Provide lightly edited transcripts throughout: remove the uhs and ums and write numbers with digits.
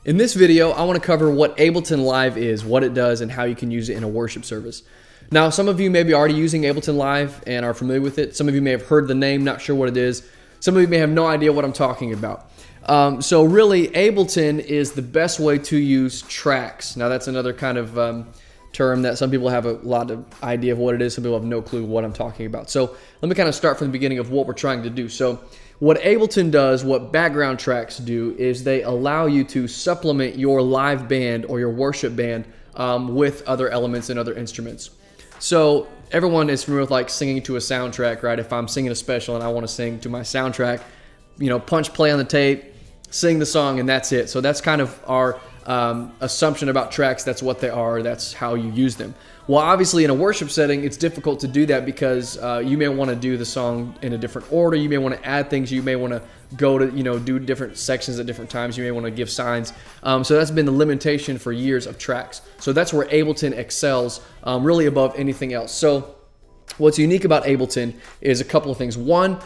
In this video, I want to cover what Ableton Live is, what it does, and how you can use it in a worship service. Now, some of you may be already using Ableton Live and are familiar with it. Some of you may have heard the name, not sure what it is. Some of you may have no idea what I'm talking about. So really, Ableton is the best way to use tracks. Now, that's another kind of term that some people have a lot of idea of what it is. Some people have no clue what I'm talking about. So let me kind of start from the beginning of what we're trying to do. So what Ableton does, what background tracks do, is they allow you to supplement your live band or your worship band with other elements and other instruments. So everyone is familiar with like singing to a soundtrack, right? If I'm singing a special and I want to sing to my soundtrack, you know, punch play on the tape, sing the song, and that's it. So that's kind of our assumption about tracks. That's what they are. That's how you use them. Well, obviously in a worship setting, it's difficult to do that because you may want to do the song in a different order. You may want to add things. You may want to go to, do different sections at different times. You may want to give signs. So that's been the limitation for years of tracks. So that's where Ableton excels really above anything else. So what's unique about Ableton is a couple of things. One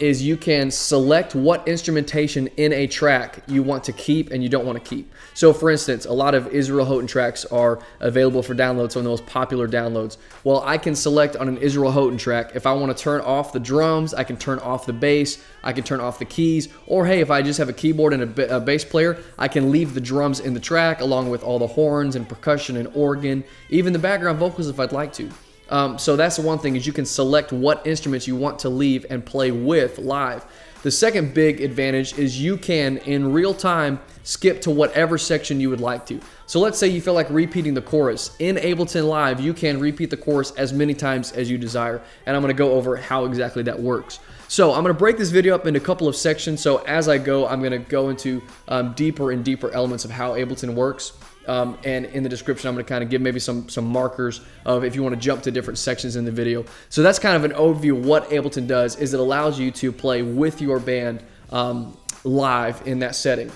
is you can select what instrumentation in a track you want to keep and you don't want to keep. So for instance, a lot of Israel Houghton tracks are available for download, some of the most popular downloads. Well, I can select on an Israel Houghton track, if I want to turn off the drums, I can turn off the bass, I can turn off the keys, or hey, if I just have a keyboard and a bass player, I can leave the drums in the track along with all the horns and percussion and organ, even the background vocals if I'd like to. So that's the one thing, is you can select what instruments you want to leave and play with live. The second big advantage is you can, in real time, skip to whatever section you would like to. So let's say you feel like repeating the chorus. In Ableton Live, you can repeat the chorus as many times as you desire. And I'm going to go over how exactly that works. So I'm going to break this video up into a couple of sections. So as I go, I'm going to go into deeper and deeper elements of how Ableton works. And in the description, I'm going to kind of give maybe some markers of if you want to jump to different sections in the video. So that's kind of an overview of what Ableton does, is it allows you to play with your band live in that setting.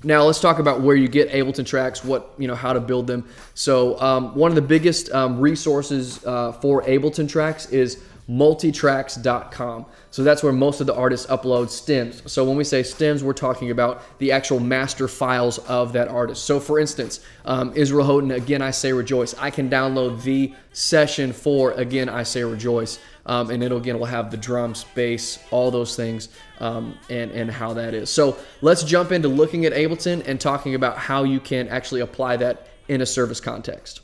Now let's talk about where you get Ableton tracks, how to build them. So one of the biggest resources for Ableton tracks is multitracks.com. So that's where most of the artists upload stems. So when we say stems, we're talking about the actual master files of that artist. So for instance, Israel Houghton, Again I Say Rejoice. I can download the session for Again I Say Rejoice. And it'll will have the drums, bass, all those things, and how that is. So let's jump into looking at Ableton and talking about how you can actually apply that in a service context.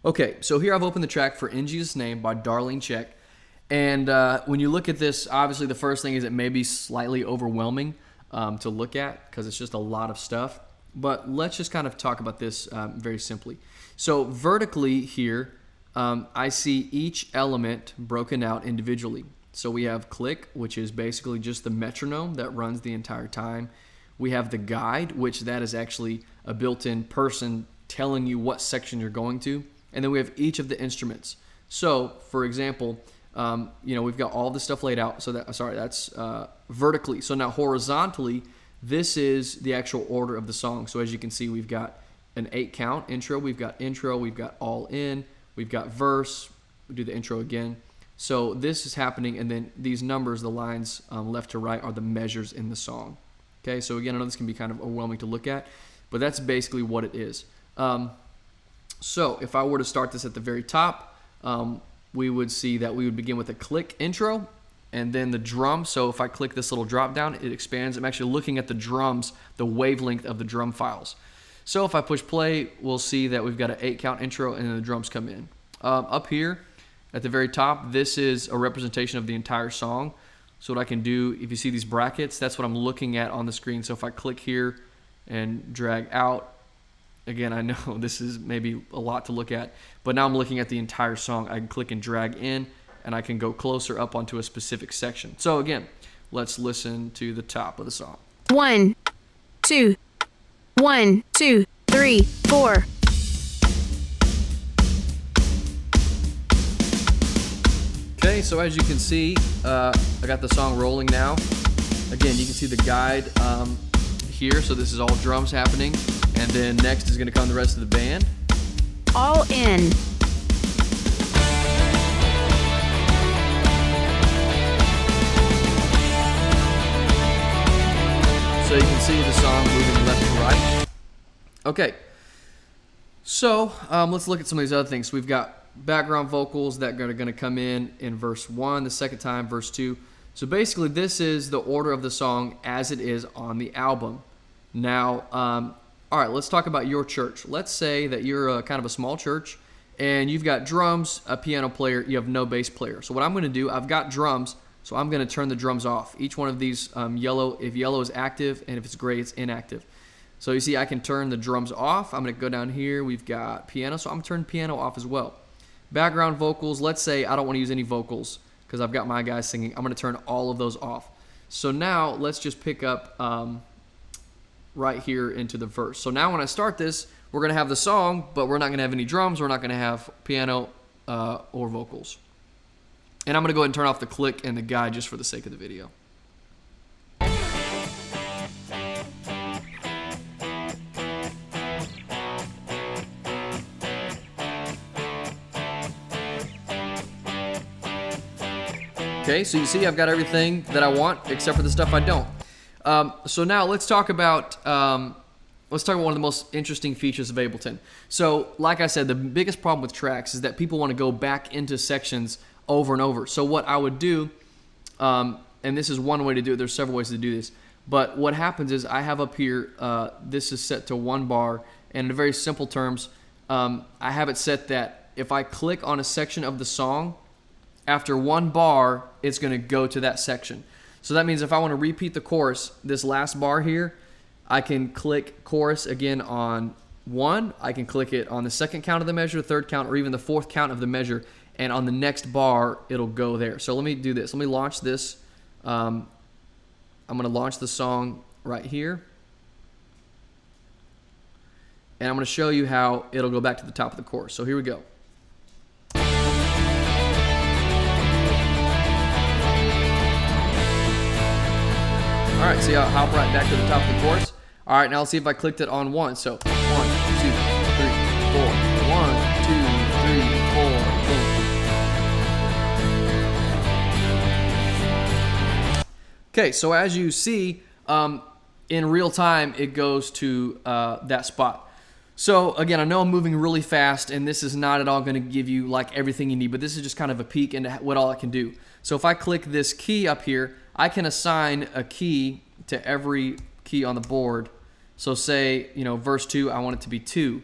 Okay, so here I've opened the track for In Jesus' Name by Darlene Check. And when you look at this, obviously the first thing is it may be slightly overwhelming to look at because it's just a lot of stuff. But let's just kind of talk about this very simply. So vertically here, I see each element broken out individually. So we have click, which is basically just the metronome that runs the entire time. We have the guide, which that is actually a built-in person telling you what section you're going to. And then we have each of the instruments. So for example, we've got all this stuff laid out. So that's vertically. So now horizontally, this is the actual order of the song. So as you can see, we've got an 8-count intro. We've got all in. We've got verse. We do the intro again. So this is happening, and then these numbers, the lines left to right, are the measures in the song. Okay, so again, I know this can be kind of overwhelming to look at, but that's basically what it is. So if I were to start this at the very top, we would see that we would begin with a click intro, and then the drum. So if I click this little drop down, it expands. I'm actually looking at the drums, the wavelength of the drum files. So if I push play, we'll see that we've got an 8-count intro, and then the drums come in. Up here at the very top, this is a representation of the entire song. So what I can do, if you see these brackets, that's what I'm looking at on the screen. So if I click here and drag out, again, I know this is maybe a lot to look at, but now I'm looking at the entire song. I can click and drag in, and I can go closer up onto a specific section. So again, let's listen to the top of the song. 1, 2, 1, 2, 3, 4. Okay, so as you can see, I got the song rolling now. Again, you can see the guide here. So this is all drums happening. And then next is going to come the rest of the band. All in. So you can see the song moving left to right. Okay, so let's look at some of these other things. We've got background vocals that are going to come in verse 1, the second time, verse 2. So basically, this is the order of the song as it is on the album. Now, all right, let's talk about your church. Let's say that you're kind of a small church, and you've got drums, a piano player, you have no bass player. So what I'm going to do, I've got drums, so I'm going to turn the drums off. Each one of these, yellow, if yellow is active, and if it's gray, it's inactive. So you see I can turn the drums off. I'm going to go down here. We've got piano, so I'm going to turn piano off as well. Background vocals, let's say I don't want to use any vocals because I've got my guys singing. I'm going to turn all of those off. So now let's just pick up right here into the verse. So now when I start this, we're going to have the song, but we're not going to have any drums. We're not going to have piano or vocals. And I'm going to go ahead and turn off the click and the guide just for the sake of the video. Okay, so you see I've got everything that I want except for the stuff I don't. So now let's talk about one of the most interesting features of Ableton. So like I said, the biggest problem with tracks is that people want to go back into sections over and over. So what I would do, and this is one way to do it, there's several ways to do this, but what happens is I have up here, this is set to 1 bar, and in very simple terms, I have it set that if I click on a section of the song, after 1 bar, it's going to go to that section. So that means if I want to repeat the chorus, this last bar here, I can click chorus again on 1. I can click it on the second count of the measure, third count, or even the fourth count of the measure. And on the next bar, it'll go there. So let me do this. Let me launch this. I'm going to launch the song right here. And I'm going to show you how it'll go back to the top of the chorus. So here we go. All right, see how I hop right back to the top of the chorus? All right, now let's see if I clicked it on 1. So 1, 2, 3, 4. 1, 2, 3, 4. Boom. Okay, so as you see, in real time, it goes to that spot. So again, I know I'm moving really fast, and this is not at all going to give you like everything you need, but this is just kind of a peek into what all it can do. So if I click this key up here, I can assign a key to every key on the board. So say, verse 2, I want it to be 2.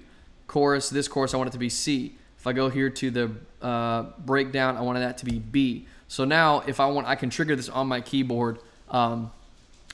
This chorus, I want it to be C. If I go here to the breakdown, I want that to be B. So now if I want, I can trigger this on my keyboard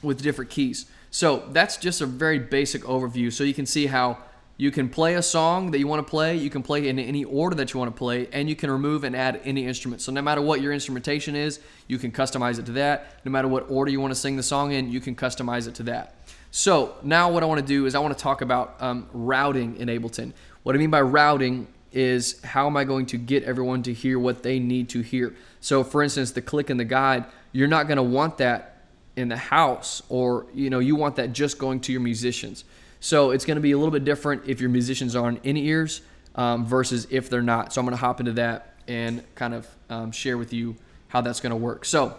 with different keys. So that's just a very basic overview. So you can see how you can play a song that you want to play, you can play in any order that you want to play, and you can remove and add any instrument. So no matter what your instrumentation is, you can customize it to that. No matter what order you want to sing the song in, you can customize it to that. So now what I want to do is I want to talk about routing in Ableton. What I mean by routing is how am I going to get everyone to hear what they need to hear. So for instance, the click and the guide, you're not going to want that in the house, or you want that just going to your musicians. So it's going to be a little bit different if your musicians are on in-ears versus if they're not. So I'm going to hop into that and kind of share with you how that's going to work. So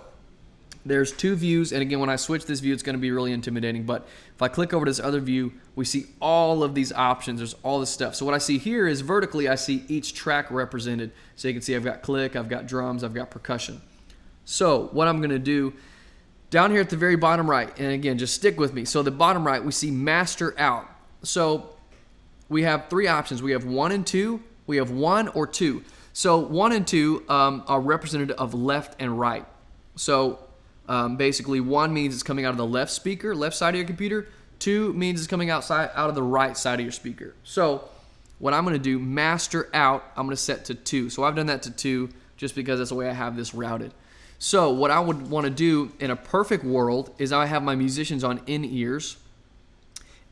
there's 2 views, and again, when I switch this view, it's going to be really intimidating. But if I click over to this other view, we see all of these options. There's all this stuff. So what I see here is vertically, I see each track represented. So you can see I've got click, I've got drums, I've got percussion. So what I'm going to do, down here at the very bottom right, and again, just stick with me. So the bottom right, we see master out. So we have 3 options. We have 1 and 2. We have 1 or 2. So 1 and 2 are representative of left and right. So basically 1 means it's coming out of the left speaker, left side of your computer. 2 means it's coming out of the right side of your speaker. So what I'm going to do, master out, I'm going to set to 2. So I've done that to 2 just because that's the way I have this routed. So what I would want to do in a perfect world is I have my musicians on in-ears,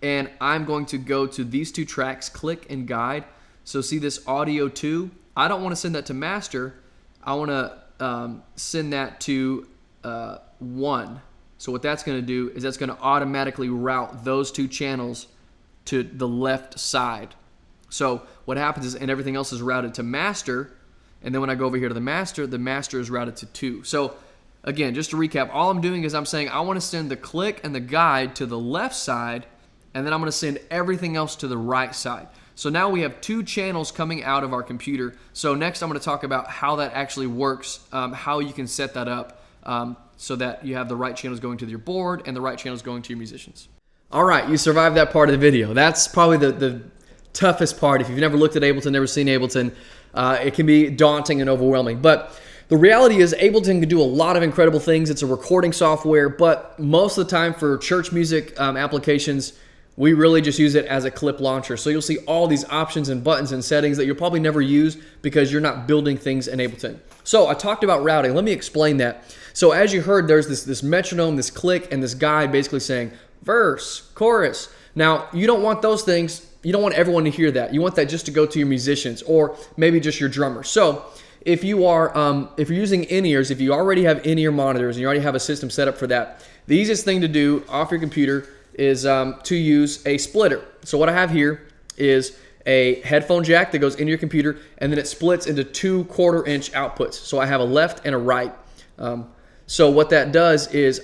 and I'm going to go to these 2 tracks, click and guide. So see this audio 2? I don't want to send that to master. I want to send that to 1. So what that's going to do is that's going to automatically route those 2 channels to the left side. So what happens is, and everything else is routed to master. And then when I go over here to the master is routed to 2. So again, just to recap, all I'm doing is I'm saying I want to send the click and the guide to the left side, and then I'm going to send everything else to the right side. So now we have 2 channels coming out of our computer. So next I'm going to talk about how that actually works, how you can set that up so that you have the right channels going to your board and the right channels going to your musicians. All right, you survived that part of the video. That's probably the toughest part. If you've never looked at Ableton, never seen Ableton, it can be daunting and overwhelming. But the reality is Ableton can do a lot of incredible things. It's a recording software, but most of the time for church music applications, we really just use it as a clip launcher. So you'll see all these options and buttons and settings that you'll probably never use because you're not building things in Ableton. So I talked about routing. Let me explain that. So as you heard, there's this metronome, this click, and this guide basically saying verse, chorus. Now, you don't want those things. You don't want everyone to hear that. You want that just to go to your musicians or maybe just your drummer. So if you're using in-ears, if you already have in-ear monitors and you already have a system set up for that, the easiest thing to do off your computer is to use a splitter. So what I have here is a headphone jack that goes into your computer, and then it splits into 2 1/4-inch outputs. So I have a left and a right. So what that does is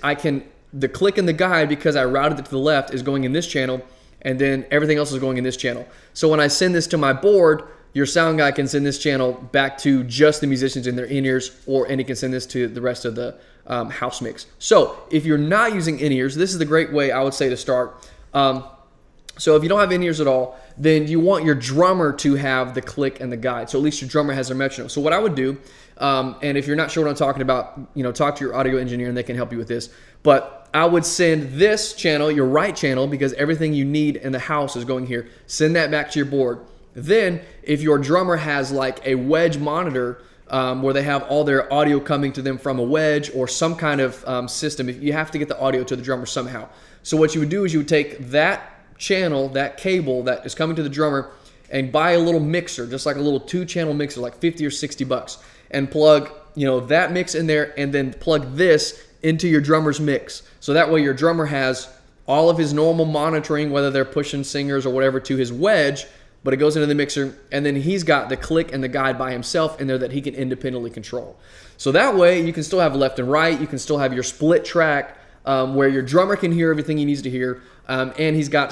the click and the guide, because I routed it to the left, is going in this channel, and then everything else is going in this channel. So when I send this to my board, your sound guy can send this channel back to just the musicians in their in-ears, and he can send this to the rest of the house mix. So if you're not using in-ears, this is the great way I would say to start. So if you don't have in-ears at all, then you want your drummer to have the click and the guide. So at least your drummer has their metronome. So what I would do, and if you're not sure what I'm talking about, talk to your audio engineer and they can help you with this. But I would send this channel, your right channel, because everything you need in the house is going here. Send that back to your board. Then if your drummer has like a wedge monitor where they have all their audio coming to them from a wedge or some kind of system, if you have to get the audio to the drummer somehow. So what you would do is you would take that channel, that cable that is coming to the drummer, and buy a little mixer, just like a little 2-channel mixer, like 50 or 60 bucks, and plug that mix in there, and then plug this into your drummer's mix. So that way your drummer has all of his normal monitoring, whether they're pushing singers or whatever, to his wedge, but it goes into the mixer, and then he's got the click and the guide by himself in there that he can independently control. So that way you can still have left and right, you can still have your split track where your drummer can hear everything he needs to hear, and he's got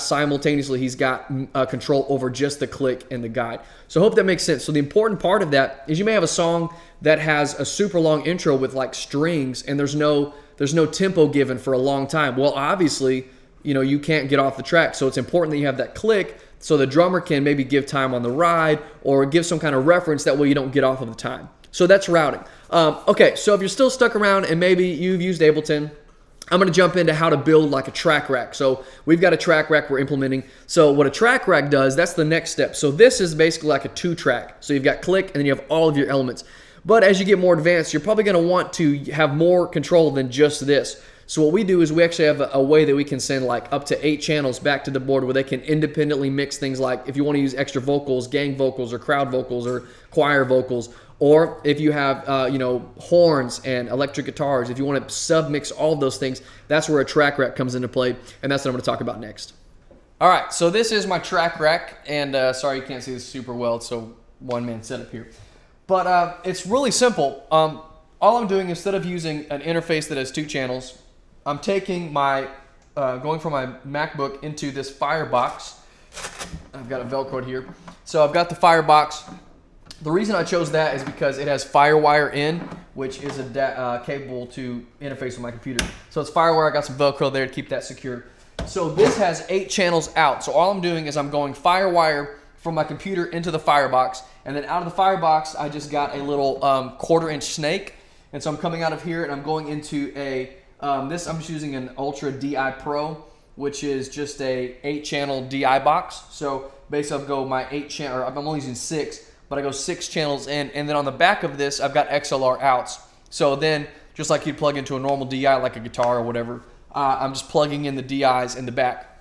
control over just the click and the guide. So I hope that makes sense. So the important part of that is you may have a song that has a super long intro with like strings, and there's no tempo given for a long time. Well, obviously, you can't get off the track. So it's important that you have that click so the drummer can maybe give time on the ride or give some kind of reference. That way you don't get off of the time. So that's routing. Okay, so if you're still stuck around and maybe you've used Ableton, I'm going to jump into how to build like a track rack. So we've got a track rack we're implementing. So what a track rack does, that's the next step. So this is basically like a 2-track. So you've got click and then you have all of your elements. But as you get more advanced, you're probably going to want to have more control than just this. So what we do is we actually have a way that we can send like up to 8 channels back to the board where they can independently mix things, like if you want to use extra vocals, gang vocals, or crowd vocals, or choir vocals, or if you have horns and electric guitars, if you want to submix all of those things, that's where a track rack comes into play, and that's what I'm going to talk about next. All right, so this is my track rack, and sorry you can't see this super well, it's a one-man setup here. But it's really simple. All I'm doing, instead of using an interface that has 2 channels, I'm taking going from my MacBook into this Firebox. I've got a Velcro here. So I've got the Firebox. The reason I chose that is because it has FireWire in, which is a cable to interface with my computer. So it's FireWire. I got some Velcro there to keep that secure. So this has 8 channels out. So all I'm doing is I'm going FireWire from my computer into the Firebox, and then out of the Firebox, I just got a little 1/4-inch snake. And so I'm coming out of here and I'm going into I'm just using an Ultra DI Pro, which is just a 8-channel DI box. So basically I'll go my 8-channel, or I'm only using 6, but I go 6 channels in, and then on the back of this, I've got XLR outs. So then, just like you'd plug into a normal DI, like a guitar or whatever, I'm just plugging in the DIs in the back.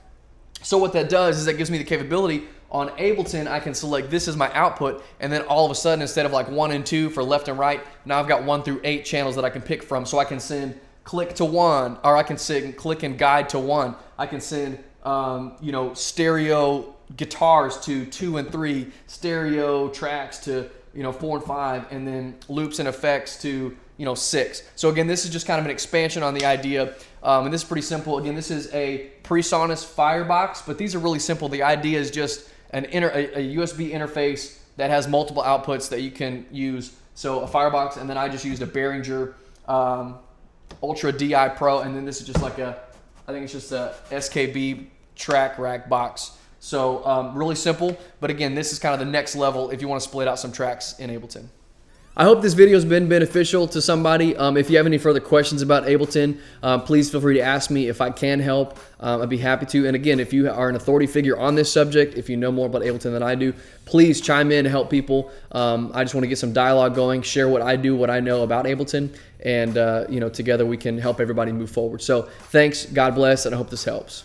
So what that does is that gives me the capability on Ableton. I can select this as my output, and then all of a sudden, instead of like 1 and 2 for left and right, now I've got 1 through 8 channels that I can pick from. So I can send click to 1, or I can send click and guide to 1. I can send stereo guitars to 2 and 3, stereo tracks to 4 and 5, and then loops and effects to 6. So again, this is just kind of an expansion on the idea, and this is pretty simple. Again, this is a PreSonus Firebox, but these are really simple. The idea is just a USB interface that has multiple outputs that you can use. So a Firebox, and then I just used a Behringer Ultra DI Pro, and then this is just like I think it's just a SKB track rack box. So really simple, but again, this is kind of the next level if you want to split out some tracks in Ableton. I hope this video has been beneficial to somebody. If you have any further questions about Ableton, please feel free to ask me. If I can help, I'd be happy to. And again, if you are an authority figure on this subject, if you know more about Ableton than I do, please chime in to help people. I just want to get some dialogue going, share what I do, what I know about Ableton, and together we can help everybody move forward. So thanks, God bless, and I hope this helps.